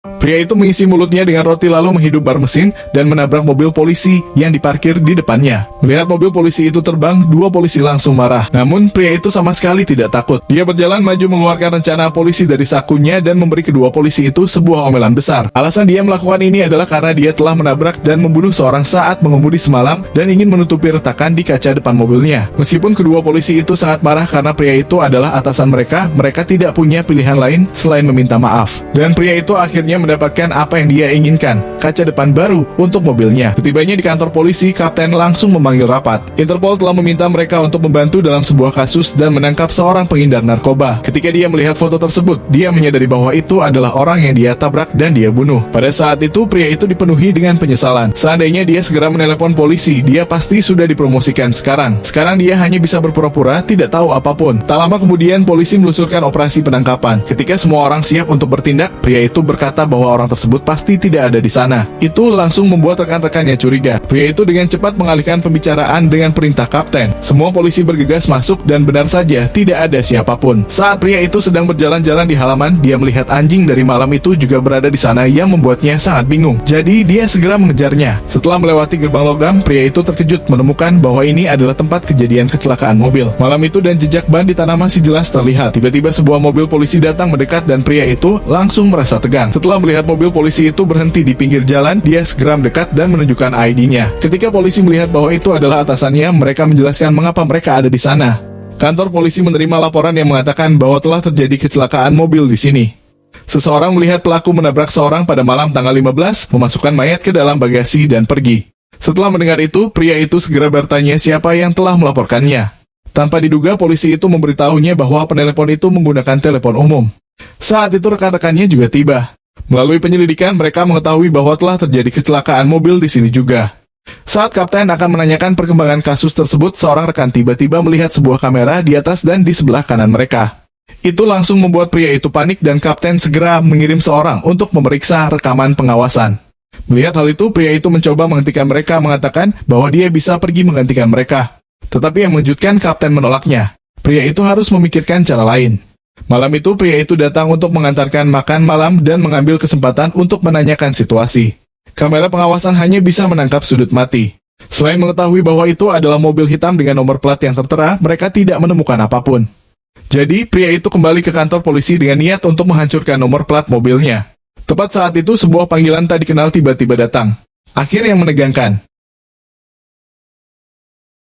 Pria itu mengisi mulutnya dengan roti lalu menghidup bar mesin dan menabrak mobil polisi yang diparkir di depannya. Melihat mobil polisi itu terbang, dua polisi langsung marah. Namun pria itu sama sekali tidak takut. Dia berjalan maju mengeluarkan rencana polisi dari sakunya dan memberi kedua polisi itu sebuah omelan besar. Alasan dia melakukan ini adalah karena dia telah menabrak dan membunuh seorang saat mengemudi semalam dan ingin menutupi retakan di kaca depan mobilnya. Meskipun kedua polisi itu sangat marah karena pria itu adalah atasan mereka, mereka tidak punya pilihan lain selain meminta maaf. Dan pria itu akhirnya mendapatkan apa yang dia inginkan, kaca depan baru untuk mobilnya. Setibanya di kantor polisi, kapten langsung memanggil rapat. Interpol telah meminta mereka untuk membantu dalam sebuah kasus dan menangkap seorang pengedar narkoba. Ketika dia melihat foto tersebut, dia menyadari bahwa itu adalah orang yang dia tabrak dan dia bunuh. Pada saat itu, pria itu dipenuhi dengan penyesalan. Seandainya dia segera menelepon polisi, dia pasti sudah dipromosikan sekarang. Sekarang dia hanya bisa berpura-pura tidak tahu apapun. Tak lama kemudian, polisi meluncurkan operasi penangkapan. Ketika semua orang siap untuk bertindak, pria itu berkata bahwa orang tersebut pasti tidak ada di sana. Itu langsung membuat rekan-rekannya curiga. Pria itu dengan cepat mengalihkan pembicaraan dengan perintah kapten. Semua polisi bergegas masuk dan benar saja tidak ada siapapun. Saat pria itu sedang berjalan-jalan di halaman, dia melihat anjing dari malam itu juga berada di sana yang membuatnya sangat bingung. Jadi dia segera mengejarnya. Setelah melewati gerbang logam, pria itu terkejut menemukan bahwa ini adalah tempat kejadian kecelakaan mobil. Malam itu dan jejak ban di tanah masih jelas terlihat. Tiba-tiba sebuah mobil polisi datang mendekat dan pria itu langsung merasa tegang. Setelah melihat mobil polisi itu berhenti di pinggir jalan, dia segera mendekat dan menunjukkan ID-nya. Ketika polisi melihat bahwa itu adalah atasannya, mereka menjelaskan mengapa mereka ada di sana. Kantor polisi menerima laporan yang mengatakan bahwa telah terjadi kecelakaan mobil di sini. Seseorang melihat pelaku menabrak seorang pada malam tanggal 15, memasukkan mayat ke dalam bagasi dan pergi. Setelah mendengar itu, pria itu segera bertanya siapa yang telah melaporkannya. Tanpa diduga, polisi itu memberitahunya bahwa penelepon itu menggunakan telepon umum. Saat itu rekan-rekannya juga tiba. Melalui penyelidikan, mereka mengetahui bahwa telah terjadi kecelakaan mobil di sini juga. Saat kapten akan menanyakan perkembangan kasus tersebut, seorang rekan tiba-tiba melihat sebuah kamera di atas dan di sebelah kanan mereka. Itu langsung membuat pria itu panik dan kapten segera mengirim seorang untuk memeriksa rekaman pengawasan. Melihat hal itu, pria itu mencoba menghentikan mereka, mengatakan bahwa dia bisa pergi menggantikan mereka. Tetapi yang mengejutkan, kapten menolaknya. Pria itu harus memikirkan cara lain. Malam itu, pria itu datang untuk mengantarkan makan malam dan mengambil kesempatan untuk menanyakan situasi. Kamera pengawasan hanya bisa menangkap sudut mati. Selain mengetahui bahwa itu adalah mobil hitam dengan nomor plat yang tertera, mereka tidak menemukan apapun. Jadi, pria itu kembali ke kantor polisi dengan niat untuk menghancurkan nomor plat mobilnya. Tepat saat itu, sebuah panggilan tak dikenal tiba-tiba datang. Akhir yang menegangkan.